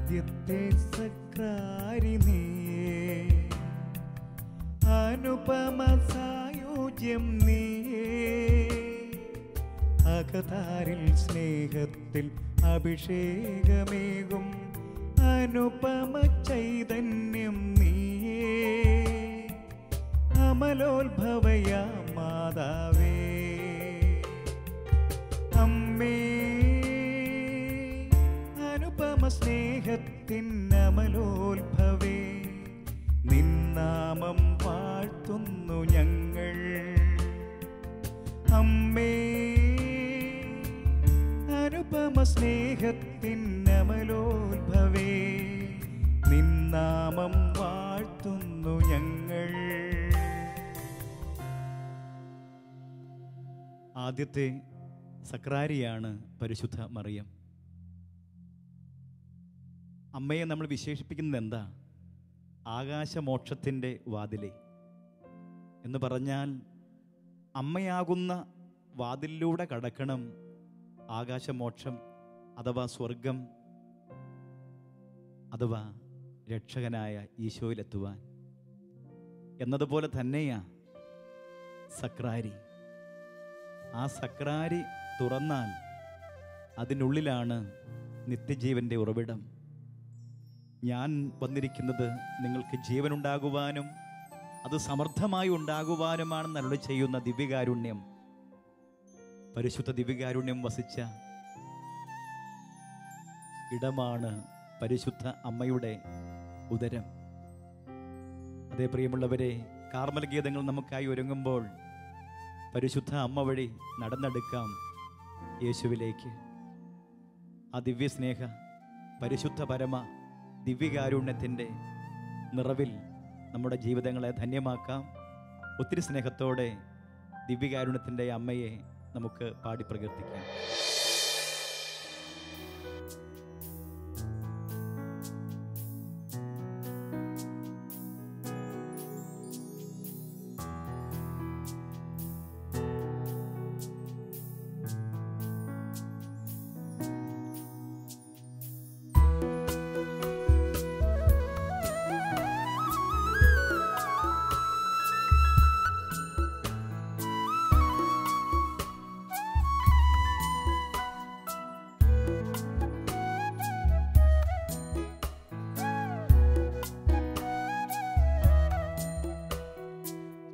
ആദ്യത്തെ സക്രാരി നീയേ, അനുപമ സായുജ്യം നീയേ, അകതാരിൽ സ്നേഹത്തിൽ അഭിഷേകമേകും അനുപമ ചൈതന്യം നീയേ, അമലോത്ഭവയാ മാതാവേ, അമ്മേ അനുപമ സ്നേഹത്തിൻ അമലോത്ഭവേ, നിന്നാമം വാഴ്ത്തുന്നു ഞങ്ങൾ. അമ്മേ അനുപമ സ്നേഹത്തിൻ അമലോത്ഭവേ, നിന്നാമം വാഴ്ത്തുന്നു ഞങ്ങൾ. ആദ്യത്തെ സക്രാരിയാണ് പരിശുദ്ധ മറിയം. അമ്മയെ നമ്മൾ വിശേഷിപ്പിക്കുന്നത് എന്താ? ആകാശമോക്ഷത്തിൻ്റെ വാതിലെ എന്ന് പറഞ്ഞാൽ അമ്മയാകുന്ന വാതിലിലൂടെ കടക്കണം ആകാശമോക്ഷം അഥവാ സ്വർഗം അഥവാ രക്ഷകനായ ഈശോയിലെത്തുവാൻ എന്നതുപോലെ തന്നെയാ സക്രാരി. ആ സക്രാരി തുറന്നാൽ അതിനുള്ളിലാണ് നിത്യജീവൻ്റെ ഉറവിടം. ഞാൻ വന്നിരിക്കുന്നത് നിങ്ങൾക്ക് ജീവനുണ്ടാകുവാനും അത് സമർത്ഥമായി ഉണ്ടാകുവാനുമാണെന്ന് അരുളി ചെയ്യുന്ന ദിവ്യകാരുണ്യം, പരിശുദ്ധ ദിവ്യകാരുണ്യം വസിച്ച ഇടമാണ് പരിശുദ്ധ അമ്മയുടെ ഉദരം. അതേ പ്രിയമുള്ളവരെ, കാർമൽ ഗീതങ്ങൾ നമുക്കായി ഒരുങ്ങുമ്പോൾ പരിശുദ്ധ അമ്മ വഴി നടന്നെടുക്കാം യേശുവിലേക്ക്. ആ ദിവ്യസ്നേഹ പരിശുദ്ധ പരമ ദിവ്യകാരുണ്യത്തിൻ്റെ നിറവിൽ നമ്മുടെ ജീവിതങ്ങളെ ധന്യമാക്കാം. ഒത്തിരി സ്നേഹത്തോടെ ദിവ്യകാരുണ്യത്തിൻ്റെ അമ്മയെ നമുക്ക് പാടി പ്രകീർത്തിക്കാം.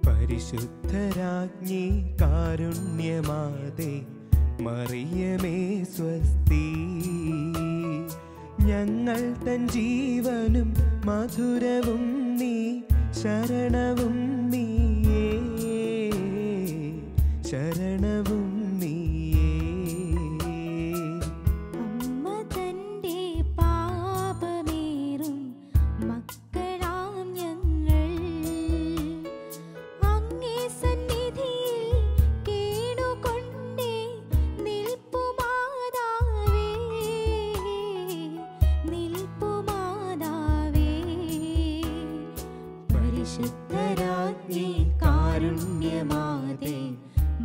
പരിശുദ്ധരാജ്ഞി കാരുണ്യമാതേ മറിയമേ സ്വസ്തി, ഞങ്ങൾ തൻ ജീവനും മധുരവും നീ, ശരണവും നീയേ, ശരണവും നീയേ. അമ്മ തന്റെ പാപമേറും മക്കളാം ഞങ്ങൾ, അങ്ങേ സന്നിധിയിൽ കേടുകൊണ്ടേ നിൽപ്പു മാതാവേ, നിൽപ്പു മാതാവേ. പരിശുദ്ധരാജ്ഞി കാരുണ്യമാതേ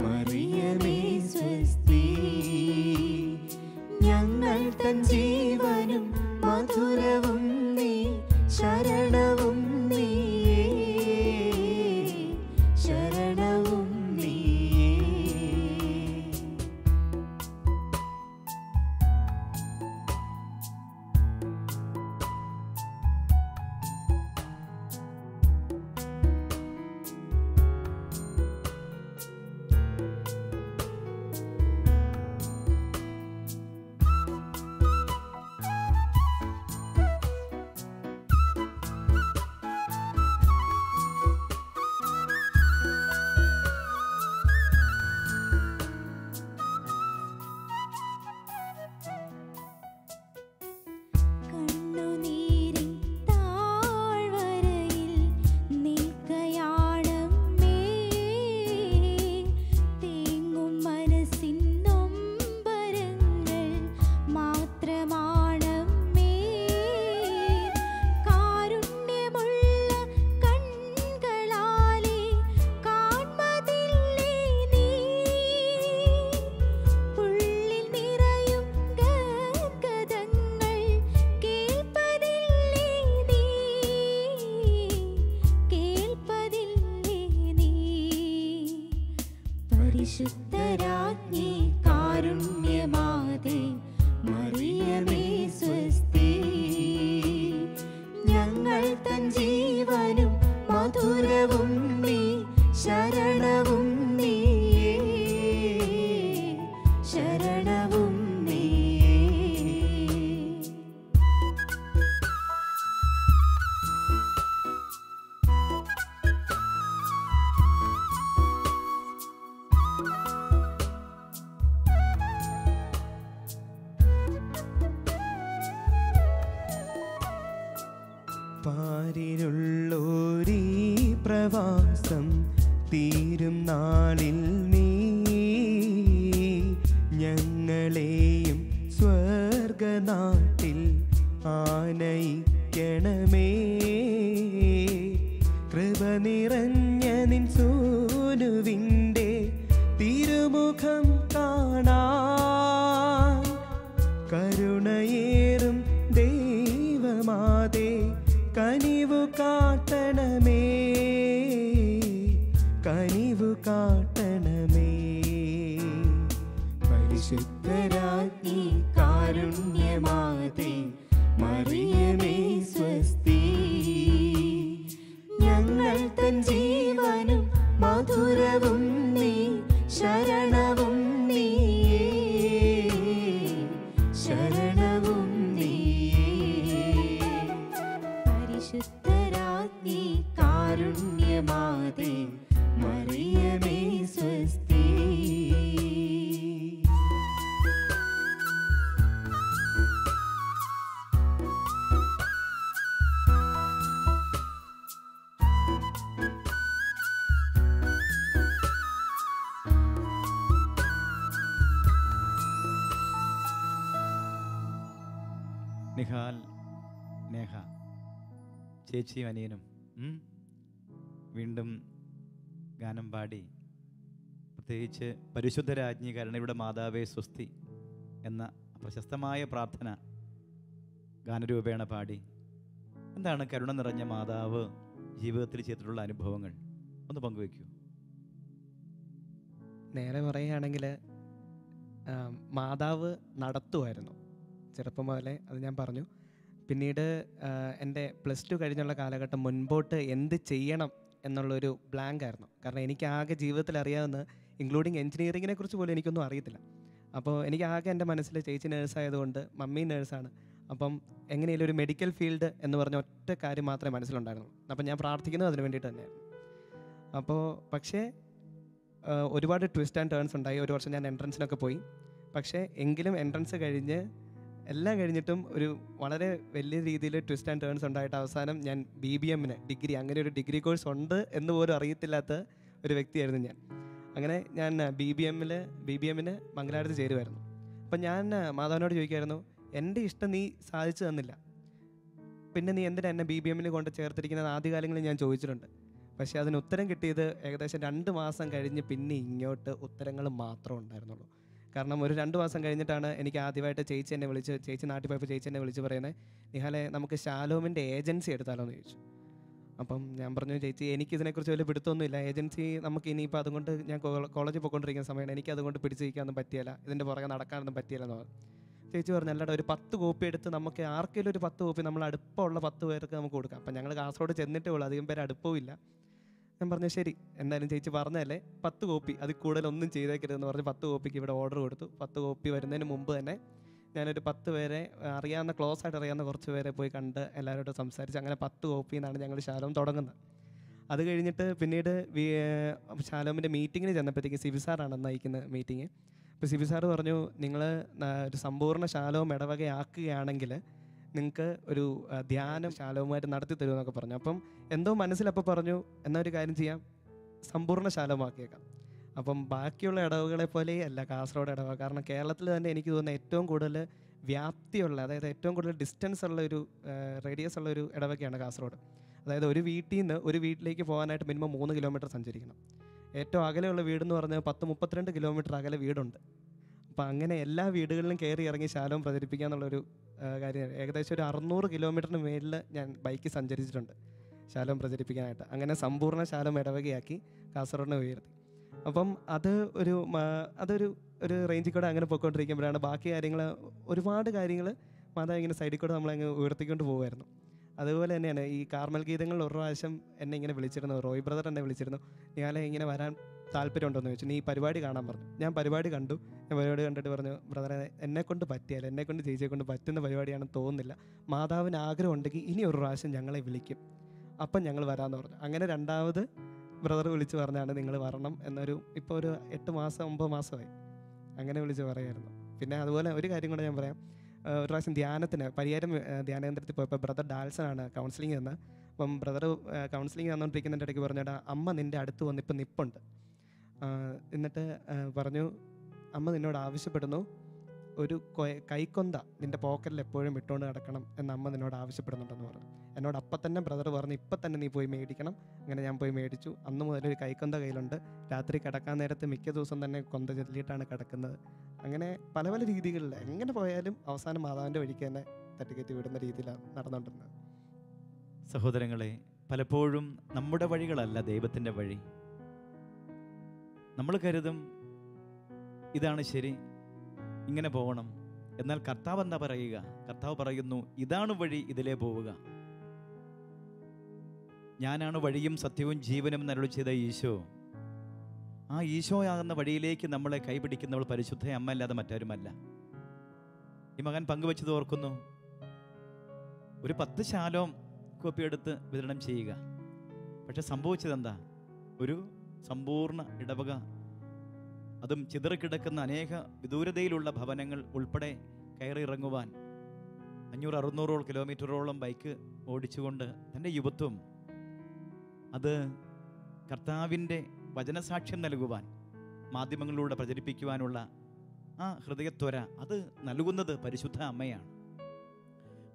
മറിയമേ സ്വസ്തി, ഞങ്ങൾ തൻ ജീവനും മധുരവും നീ, ശരണവും നീയേ, ശരണവും നീയേ. പാരിലുള്ളോരീ പ്രവാസം തീരും നാളിൽ നീ ഞങ്ങളെയും സ്വർഗനാട്ടിൽ ആനയിക്കണമേ. കൃപ നിറഞ്ഞ നിൻ സൂനുവിൻ്റെ തിരുമുഖം കാണാൻ കരുണയേറും ദൈവമാതേ കനിവു കാട്ടണമേ, കനിവു കാട്ടണമേ. പരിശുദ്ധരാജ്ഞി കാരുണ്യമാതേ മറിയമേ സ്വസ്തി. ഞങ്ങൾ തൻ ജീവനും മധുരവും നീ, ശരണവും നീയേ, ശരണവും നീയേ. പരിശുദ്ധരാജ്ഞി കാരുണ്യമാതേ മറിയമേ സ്വസ്തി. നിഹാൽ, നേഹ ചേച്ചിയും അനിയനും വീണ്ടും ഗാനം പാടി. പ്രത്യേകിച്ച് പരിശുദ്ധരാജ്ഞി കരുണയുടെ മാതാവേ സ്വസ്തി എന്ന പ്രശസ്തമായ പ്രാർത്ഥന ഗാനരൂപേണ പാടി. എന്താണ് കരുണ നിറഞ്ഞ മാതാവ് ജീവിതത്തിൽ ചെയ്തിട്ടുള്ള അനുഭവങ്ങൾ ഒന്ന് പങ്കുവയ്ക്കൂ. നേരെ പറയുകയാണെങ്കിൽ മാതാവ് നടത്തുമായിരുന്നു ചെറുപ്പം മുതലേ, അത് ഞാൻ പറഞ്ഞു. പിന്നീട് എൻ്റെ +2 കഴിഞ്ഞുള്ള കാലഘട്ടം മുൻപോട്ട് എന്ത് ചെയ്യണം എന്നുള്ളൊരു ബ്ലാങ്ക് ആയിരുന്നു. കാരണം എനിക്ക് ആകെ ജീവിതത്തിൽ അറിയാവുന്ന, ഇൻക്ലൂഡിങ് എൻജിനീയറിങ്ങിനെ കുറിച്ച് പോലും എനിക്കൊന്നും അറിയത്തില്ല. അപ്പോൾ എനിക്ക് ആകെ എൻ്റെ മനസ്സിൽ ചേച്ചി നേഴ്സായതുകൊണ്ട്, മമ്മി നേഴ്സാണ്, അപ്പം എങ്ങനെയും ഒരു മെഡിക്കൽ ഫീൽഡ് എന്ന് പറഞ്ഞ ഒറ്റ കാര്യം മാത്രമേ മനസ്സിലുണ്ടായിരുന്നുള്ളൂ. അപ്പം ഞാൻ പ്രാർത്ഥിക്കുന്നത് അതിന് വേണ്ടിയിട്ട് തന്നെയായിരുന്നു. അപ്പോൾ പക്ഷേ ഒരുപാട് ട്വിസ്റ്റ് ആൻഡ് ടേൺസ് ഉണ്ടായി. ഒരു വർഷം ഞാൻ എൻട്രൻസിനൊക്കെ പോയി. പക്ഷേ എങ്കിലും എൻട്രൻസ് കഴിഞ്ഞ് എല്ലാം കഴിഞ്ഞിട്ടും ഒരു വളരെ വലിയ രീതിയിൽ ട്വിസ്റ്റ് ആൻഡ് ടേൺസ് ഉണ്ടായിട്ട് അവസാനം ഞാൻ BBMന് ഡിഗ്രി, അങ്ങനെ ഒരു ഡിഗ്രി കോഴ്സ് ഉണ്ട് എന്ന് പോലും അറിയത്തില്ലാത്ത ഒരു വ്യക്തിയായിരുന്നു ഞാൻ. അങ്ങനെ ഞാൻ BBMന് മംഗലാപുരത്ത് ചേരുമായിരുന്നു. അപ്പം ഞാൻ മാധവനോട് ചോദിക്കുമായിരുന്നു, എൻ്റെ ഇഷ്ടം നീ സാധിച്ചു തന്നില്ല, പിന്നെ നീ എന്തിനാ എന്നെ BBMന് കൊണ്ട് ചേർത്തിരിക്കുന്നത് ആദ്യകാലങ്ങളിൽ ഞാൻ ചോദിച്ചിട്ടുണ്ട്. പക്ഷേ അതിന് ഉത്തരം കിട്ടിയത് ഏകദേശം 2 മാസം കഴിഞ്ഞ് പിന്നെ ഇങ്ങോട്ട് ഉത്തരങ്ങൾ മാത്രമേ ഉണ്ടായിരുന്നുള്ളൂ. കാരണം ഒരു 2 മാസം കഴിഞ്ഞിട്ടാണ് എനിക്ക് ആദ്യമായിട്ട് ചേച്ചി എന്നെ വിളിച്ച്, ചേച്ചി നാട്ടിൽ പോയപ്പോൾ ചേച്ചി എന്നെ വിളിച്ച് പറയുന്നത്, നിഹാലെ നമുക്ക് ഷാലോമിൻ്റെ ഏജൻസി എടുത്താലോ എന്ന് ചോദിച്ചു. അപ്പം ഞാൻ പറഞ്ഞു, ചേച്ചി എനിക്കിതിനെക്കുറിച്ച് വലിയ പിടുത്തമൊന്നുമില്ല, ഏജൻസി നമുക്ക് ഇനിയിപ്പോൾ അതുകൊണ്ട് ഞാൻ കോളേജിൽ പോയിക്കൊണ്ടിരിക്കുന്ന സമയമാണ്, എനിക്ക് അതുകൊണ്ട് പിടിച്ചിരിക്കാനൊന്നും പറ്റിയില്ല, ഇതിൻ്റെ പുറകെ നടക്കാനൊന്നും പറ്റിയില്ലെന്ന് പറഞ്ഞു. ചേച്ചി പറഞ്ഞു, അല്ലാതെ ഒരു 10 കോപ്പി എടുത്ത് നമുക്ക് ആർക്കെങ്കിലും ഒരു 10 കോപ്പി നമ്മൾ അടുപ്പമുള്ള 10 പേർക്ക് നമുക്ക് കൊടുക്കാം. അപ്പം ഞങ്ങൾ കാസർഗോഡ് ചെന്നിട്ടേ ഉള്ളൂ, അധികം പേര് അടുപ്പവും ഇല്ല. ഞാൻ പറഞ്ഞു ശരി, എന്തായാലും ചേച്ചി പറഞ്ഞതല്ലേ, 10 കോപ്പി, അതിൽ കൂടുതലൊന്നും ചെയ്തേക്കരുതെന്ന് പറഞ്ഞ് 10 കോപ്പിക്ക് ഇവിടെ ഓർഡർ കൊടുത്തു. 10 കോപ്പി വരുന്നതിന് മുമ്പ് തന്നെ ഞാനൊരു 10 പേരെ അറിയാവുന്ന, ക്ലോസ് ആയിട്ട് അറിയാവുന്ന കുറച്ച് പേരെ പോയി കണ്ട് എല്ലാവരോടും സംസാരിച്ച് അങ്ങനെ 10 കോപ്പിയിൽ നിന്നാണ് ഞങ്ങൾ ശാലോം തുടങ്ങുന്നത്. അത് കഴിഞ്ഞിട്ട് പിന്നീട് ശാലോമിൻ്റെ മീറ്റിങ്ങിന് ചെന്നപ്പോഴത്തേക്ക് സിബി സാറാണ് നയിക്കുന്ന മീറ്റിങ്. അപ്പോൾ സിബി സാറ് പറഞ്ഞു, നിങ്ങൾ ഒരു സമ്പൂർണ്ണ ശാലോം ഇടവകയാക്കുകയാണെങ്കിൽ നിങ്ങൾക്ക് ഒരു ധ്യാനം ശാലോമായിട്ട് നടത്തി തരുമെന്നൊക്കെ പറഞ്ഞു. അപ്പം എന്തോ മനസ്സിലപ്പോൾ പറഞ്ഞു, എന്നാൽ ഒരു കാര്യം ചെയ്യാം, സമ്പൂർണ്ണ ശാലോമാക്കിയേക്കാം. അപ്പം ബാക്കിയുള്ള ഇടവകളെ പോലെയല്ല കാസർഗോഡ് ഇടവക. കാരണം കേരളത്തിൽ തന്നെ എനിക്ക് തോന്നുന്ന ഏറ്റവും കൂടുതൽ വ്യാപ്തിയുള്ള, അതായത് ഏറ്റവും കൂടുതൽ ഡിസ്റ്റൻസ് ഉള്ള ഒരു റേഡിയസ് ഉള്ള ഒരു ഇടവകയാണ് കാസർഗോഡ്. അതായത് ഒരു വീട്ടിൽ നിന്ന് ഒരു വീട്ടിലേക്ക് പോകാനായിട്ട് മിനിമം 3 കിലോമീറ്റർ സഞ്ചരിക്കണം. ഏറ്റവും അകലെയുള്ള വീടെന്ന് പറഞ്ഞാൽ 10-32 കിലോമീറ്റർ അകലെ വീടുണ്ട്. അപ്പം അങ്ങനെ എല്ലാ വീടുകളിലും കയറി ഇറങ്ങി ശാലോം പ്രചരിപ്പിക്കുക എന്നുള്ളൊരു കാര്യം. ഏകദേശം ഒരു 600 കിലോമീറ്ററിന് മേളിൽ ഞാൻ ബൈക്കിൽ സഞ്ചരിച്ചിട്ടുണ്ട് ശാലോം പ്രചരിപ്പിക്കാനായിട്ട്. അങ്ങനെ സമ്പൂർണ്ണ ശാലോം ഇടവകയാക്കി കാസർഗോഡിനെ ഉയർത്തി. അപ്പം അതൊരു റേഞ്ചിൽ കൂടെ അങ്ങനെ പോയിക്കൊണ്ടിരിക്കുമ്പോഴാണ് ബാക്കി കാര്യങ്ങൾ, ഒരുപാട് കാര്യങ്ങൾ മാതാവ് ഇങ്ങനെ സൈഡിൽ കൂടെ നമ്മളങ്ങ് ഉയർത്തിക്കൊണ്ട് പോകുമായിരുന്നു. അതുപോലെ തന്നെയാണ് ഈ കാർമൽ ഗീതങ്ങളിൽ ഒരു പ്രാവശ്യം എന്നെ ഇങ്ങനെ വിളിച്ചിരുന്നു, റോയ് ബ്രദർ എന്നെ വിളിച്ചിരുന്നു, ഞാനേ ഇങ്ങനെ വരാൻ താല്പര്യമുണ്ടോയെന്ന് ചോദിച്ചു. നീ ഈ പരിപാടി കാണാൻ പറഞ്ഞു. ഞാൻ പരിപാടി കണ്ടു. ഞാൻ പരിപാടി കണ്ടിട്ട് പറഞ്ഞു, ബ്രദറെ എന്നെക്കൊണ്ട് പറ്റിയാൽ, എന്നെക്കൊണ്ട് ചേച്ചിയെ കൊണ്ട് പറ്റുന്ന പരിപാടിയാണെന്ന് തോന്നുന്നില്ല, മാതാവിന് ആഗ്രഹം ഉണ്ടെങ്കിൽ ഇനി ഒരു പ്രാവശ്യം ഞങ്ങളെ വിളിക്കും, അപ്പം ഞങ്ങൾ വരാമെന്ന് പറഞ്ഞു. അങ്ങനെ 2ാമത് ബ്രദർ വിളിച്ച് പറഞ്ഞാണ് നിങ്ങൾ വരണം എന്നൊരു, ഇപ്പോൾ ഒരു 8 മാസം 9 മാസമായി അങ്ങനെ വിളിച്ച് പറയായിരുന്നു. പിന്നെ അതുപോലെ ഒരു കാര്യം കൂടെ ഞാൻ പറയാം. ഒരു പ്രാവശ്യം ധ്യാനത്തിന് പരിയാരം ധ്യാനകേന്ദ്രത്തിൽ പോയപ്പോൾ ബ്രദർ ഡാൽസനാണ് കൗൺസിലിംഗ് എന്ന്. അപ്പം ബ്രദർ കൗൺസിലിംഗ് തന്നുകൊണ്ടിരിക്കുന്നതിൻ്റെ ഇടയ്ക്ക് പറഞ്ഞേടാ അമ്മ നിൻ്റെ അടുത്ത് വന്നിപ്പോൾ നിപ്പുണ്ട്. എന്നിട്ട് പറഞ്ഞു അമ്മ നിന്നോട് ആവശ്യപ്പെടുന്നു ഒരു കൈക്കൊന്ത നിൻ്റെ പോക്കറ്റിൽ എപ്പോഴും ഇട്ടുകൊണ്ട് നടക്കണം എന്ന് അമ്മ നിന്നോട് ആവശ്യപ്പെടുന്നുണ്ടെന്ന് പറഞ്ഞു. എന്നോട് അപ്പം തന്നെ ബ്രദർ പറഞ്ഞു ഇപ്പം തന്നെ നീ പോയി മേടിക്കണം. അങ്ങനെ ഞാൻ പോയി മേടിച്ചു. അന്ന് മുതൽ ഒരു കൈക്കൊന്ത കയ്യിലുണ്ട്. രാത്രി കിടക്കാൻ നേരത്ത് മിക്ക ദിവസം തന്നെ കൊന്ത ചൊല്ലിയിട്ടാണ് കിടക്കുന്നത്. അങ്ങനെ പല പല രീതികളിൽ എങ്ങനെ പോയാലും അവസാനം മാതാവിൻ്റെ വഴിക്ക് തന്നെ തട്ടിക്കറ്റി വിടുന്ന രീതിയിലാണ് നടന്നുകൊണ്ടിരുന്നത്. സഹോദരങ്ങളെ, പലപ്പോഴും നമ്മുടെ വഴികളല്ല ദൈവത്തിൻ്റെ വഴി. നമ്മൾ കരുതും ഇതാണ് ശരി, ഇങ്ങനെ പോകണം. എന്നാൽ കർത്താവ് എന്താ പറയുക? കർത്താവ് പറയുന്നു ഇതാണ് വഴി, ഇതിലേ പോവുക. ഞാനാണ് വഴിയും സത്യവും ജീവനും എന്നരുളി ചെയ്ത ഈശോ. ആ ഈശോയാകുന്ന വഴിയിലേക്ക് നമ്മളെ കൈപിടിക്കുന്നവൾ പരിശുദ്ധ അമ്മ അല്ലാതെ മറ്റാരുമല്ല. ഈ മകൻ പങ്കുവെച്ചത് ഓർക്കുന്നു. ഒരു 10 ശാലോം കോപ്പിയെടുത്ത് വിതരണം ചെയ്യുക. പക്ഷെ സംഭവിച്ചതെന്താ? ഒരു സമ്പൂർണ്ണ ഇടവക, അതും ചിതറിക്കിടക്കുന്ന അനേക വിദൂരതയിലുള്ള ഭവനങ്ങൾ ഉൾപ്പെടെ കയറി ഇറങ്ങുവാൻ 500-600 കിലോമീറ്ററോളം ബൈക്ക് ഓടിച്ചുകൊണ്ട് തൻ്റെ യുവത്വം അത് കർത്താവിൻ്റെ വചനസാക്ഷ്യം നൽകുവാൻ, മാധ്യമങ്ങളിലൂടെ പ്രചരിപ്പിക്കുവാനുള്ള ആ ഹൃദയത്വര അത് നൽകുന്നത് പരിശുദ്ധ അമ്മയാണ്.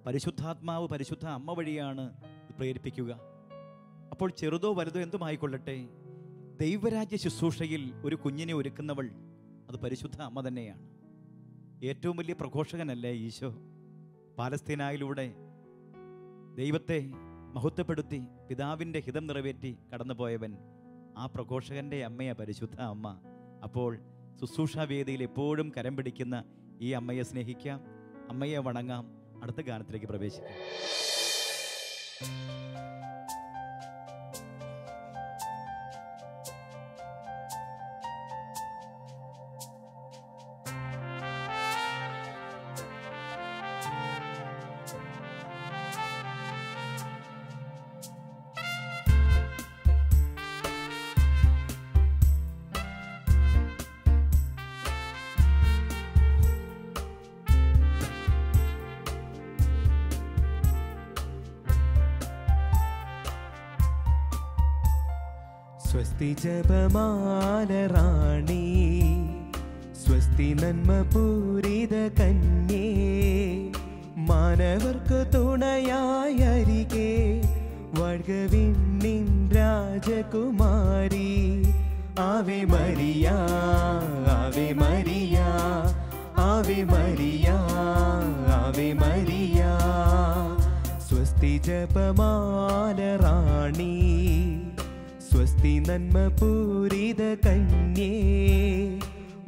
പരിശുദ്ധാത്മാവ് പരിശുദ്ധ അമ്മ വഴിയാണ് പ്രേരിപ്പിക്കുക. അപ്പോൾ ചെറുതോ വലുതോ എന്തുമായിക്കൊള്ളട്ടെ, ദൈവരാജ്യ ശുശ്രൂഷയിൽ ഒരു കുഞ്ഞിനെ ഒരുക്കുന്നവൾ അത് പരിശുദ്ധ അമ്മ തന്നെയാണ്. ഏറ്റവും വലിയ പ്രഘോഷകനല്ലേ ഈശോ? പാലസ്തീനായിലൂടെ ദൈവത്തെ മഹത്വപ്പെടുത്തി പിതാവിൻ്റെ ഹിതം നിറവേറ്റി കടന്നുപോയവൻ ആ പ്രഘോഷകൻ്റെ അമ്മയാണ് പരിശുദ്ധ അമ്മ. അപ്പോൾ ശുശ്രൂഷാവേദിയിൽ എപ്പോഴും കരം പിടിക്കുന്ന ഈ അമ്മയെ സ്നേഹിക്കാം, അമ്മയെ വണങ്ങാം. അടുത്ത ഗാനത്തിലേക്ക് പ്രവേശിക്കാം. സ്വസ്തി ജപമാല റാണി, സ്വസ്തി നന്മ പൂരിത കന്യേ, മാനവർക്ക് തുണയായ അരികെ വാഴ്ക വിണ്ണിൻ രാജകുമാരി. Ave Maria, Ave Maria, Ave Maria, Ave Maria. സ്വസ്തി ജപമാല റാണി, സ്വസ്തി നന്മ പൂരിത കന്യേ,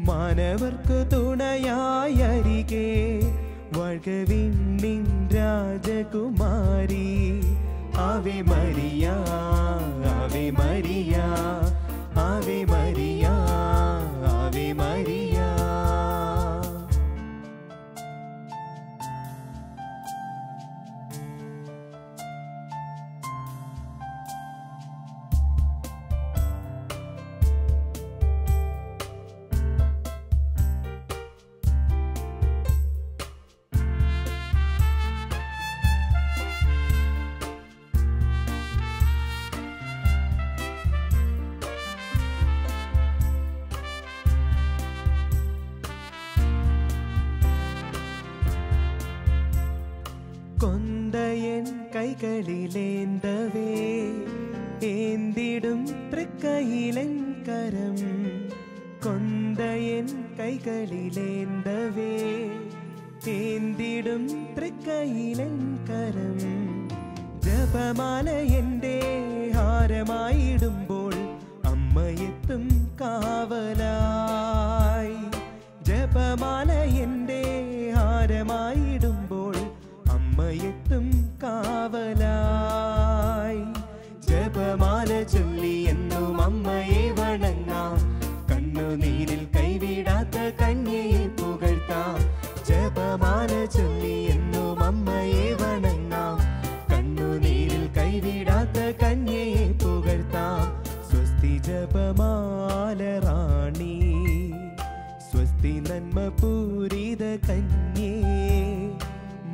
മാനവർക്ക് തുണയായ അരികെ വാഴ്ക വിണ്ണിൻ രാജകുമാരി. Ave Maria, Ave Maria, Ave Maria, Ave Maria. കൊന്തയൻ കൈകളിലേന്തവേ ഏന്തിടും തൃക്കൈയിലൻ കരം, കൊന്തയൻ കൈകളിലേന്തവേ ഏന്തിടും തൃക്കൈയിലൻ കരം. ജപമാല എൻ്റെ ഹാരമായിടുമ്പോൾ അമ്മയെത്തും കാവലായി. ജപമാല എൻ്റെ ഹാരമായിടുമ്പോൾ അമ്മയെത്തും കാവലായി. ജപമാല ചൊല്ലി എന്നും അമ്മയെ വണങ്ങാം, കണ്ണുനീരിൽ കൈവിടാത്ത കന്യയെ പുകഴ്ത്താം. ജപമാല ചൊല്ലി എന്നും അമ്മയെ വണങ്ങാം, കണ്ണുനീരിൽ കൈവിടാത്ത കന്യയെ പുകഴ്ത്താം. സ്വസ്തി ജപമാല റാണി, സ്വസ്തി നന്മ പൂരിത കന്യേ,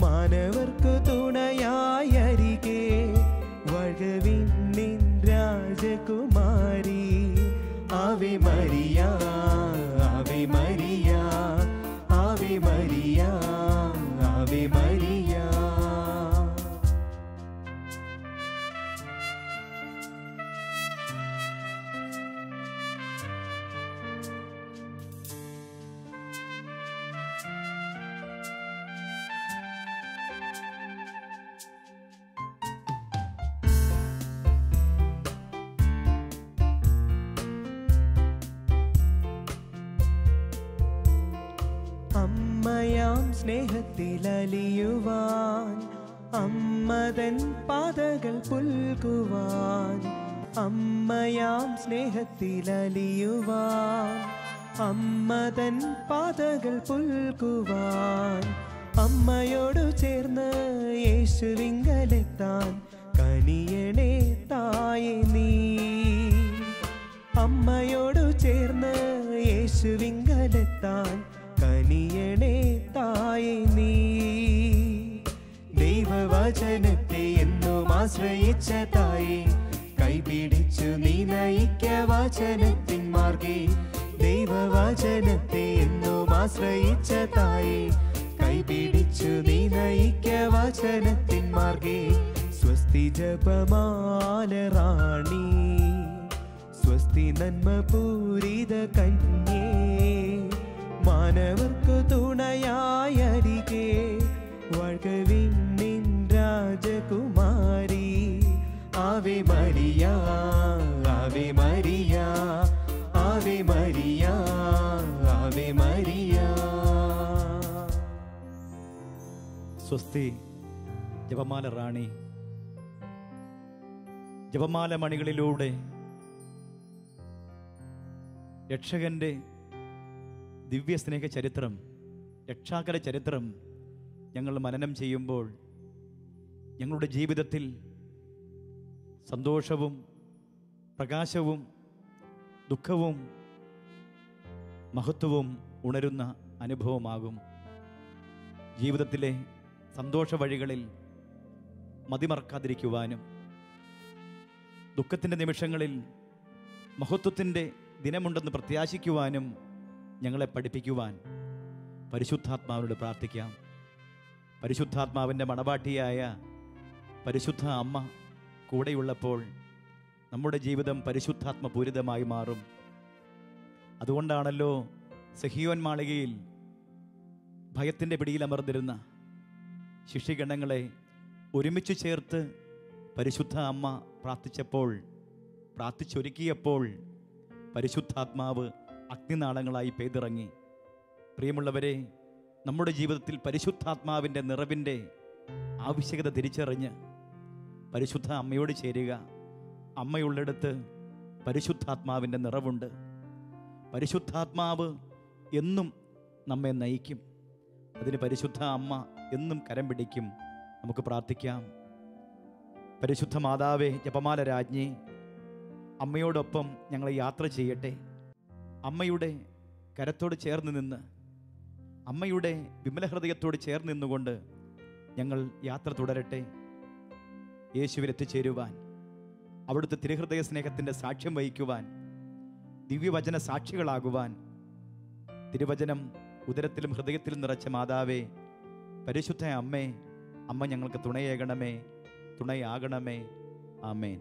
മാനവർക്ക് തുണയായ അരികെ വഴവിന്നിൻ രാജകുമാരി. Ave Maria, Ave Maria, Ave Maria, Ave Maria. അമ്മയാം സ്നേഹത്തിലലിയുവാൻ, അമ്മതൻ പാതകൾ പുൽകുവാൻ. അമ്മയാം സ്നേഹത്തിലലിയുവാൻ, അമ്മതൻ പാതകൾ പുൽകുവാൻ. അമ്മയോടു ചേർന്ന് യേശുവിങ്കലെത്താൻ കനിയണേ തായേ നീ. അമ്മയോടു ചേർന്ന് യേശുവിങ്കലെത്താൻ കനിയണേ തായേ നീ. ദൈവവചനത്തെ എന്നും ആശ്രയിച്ച തായേ, കൈപിടിച്ചു നീ നയിക്ക വചനത്തിൻ മാർഗേ. ദൈവവചനത്തെ എന്നും ആശ്രയിച്ച തായേ, കൈപിടിച്ചു നീ നയിക്ക വചനത്തിൻ മാർഗേ. സ്വസ്തി ജപമാല റാണി, സ്വസ്തി നന്മ പൂരിത കന്യേ. മാനവർക്കു തുണയായരികെ വഴവിന്നിൻ രാജകുമാരി. Ave Maria, Ave Maria, Ave Maria, Ave Maria. സ്വസ്തി ജപമാല റാണി, ജപമാല മണികളിലൂടെ രക്ഷകന്റെ ദിവ്യസ്നേഹ ചരിത്രം, രക്ഷാകര ചരിത്രം ഞങ്ങൾ മനനം ചെയ്യുമ്പോൾ ഞങ്ങളുടെ ജീവിതത്തിൽ സന്തോഷവും പ്രകാശവും ദുഃഖവും മഹത്വവും ഉണരുന്ന അനുഭവമാകും. ജീവിതത്തിലെ സന്തോഷ വഴികളിൽ മതിമറക്കാതിരിക്കുവാനും ദുഃഖത്തിൻ്റെ നിമിഷങ്ങളിൽ മഹത്വത്തിൻ്റെ ദിനമുണ്ടെന്ന് പ്രത്യാശിക്കുവാനും ഞങ്ങളെ പഠിപ്പിക്കുവാൻ പരിശുദ്ധാത്മാവിനോട് പ്രാർത്ഥിക്കാം. പരിശുദ്ധാത്മാവിൻ്റെ മണവാട്ടിയായ പരിശുദ്ധ അമ്മ കൂടെയുള്ളപ്പോൾ നമ്മുടെ ജീവിതം പരിശുദ്ധാത്മപൂരിതമായി മാറും. അതുകൊണ്ടാണല്ലോ സഹിയോൻ മാളികയിൽ ഭയത്തിൻ്റെ പിടിയിലമർന്നിരുന്ന ശിഷ്യഗണങ്ങളെ ഒരുമിച്ച് ചേർത്ത് പരിശുദ്ധ അമ്മ പ്രാർത്ഥിച്ചൊരുക്കിയപ്പോൾ പരിശുദ്ധാത്മാവ് അഗ്നിനാളങ്ങളായി പെയ്തിറങ്ങി. പ്രിയമുള്ളവരെ, നമ്മുടെ ജീവിതത്തിൽ പരിശുദ്ധാത്മാവിൻ്റെ നിറവിൻ്റെ ആവശ്യകത തിരിച്ചറിഞ്ഞ് പരിശുദ്ധ അമ്മയോട് ചേരുക. അമ്മയുള്ളിടത്ത് പരിശുദ്ധാത്മാവിൻ്റെ നിറവുണ്ട്. പരിശുദ്ധാത്മാവ് എന്നും നമ്മെ നയിക്കും. അതിന് പരിശുദ്ധ അമ്മ എന്നും കരം പിടിക്കും. നമുക്ക് പ്രാർത്ഥിക്കാം. പരിശുദ്ധ മാതാവേ, ജപമാല രാജ്ഞി, അമ്മയോടൊപ്പം ഞങ്ങളെ യാത്ര ചെയ്യട്ടെ. അമ്മയുടെ കരത്തോട് ചേർന്ന് നിന്ന്, അമ്മയുടെ വിമല ഹൃദയത്തോട് ചേർന്ന് നിന്നുകൊണ്ട് ഞങ്ങൾ യാത്ര തുടരട്ടെ. യേശുവിൽ എത്തിച്ചേരുവാൻ, അവിടുത്തെ തിരുഹൃദയ സ്നേഹത്തിൻ്റെ സാക്ഷ്യം വഹിക്കുവാൻ, ദിവ്യവചന സാക്ഷികളാകുവാൻ തിരുവചനം ഉദരത്തിലും ഹൃദയത്തിലും നിറച്ച മാതാവേ, പരിശുദ്ധ അമ്മേ, അമ്മ ഞങ്ങൾക്ക് തുണയേകണമേ, തുണയാകണമേ. ആമേൻ.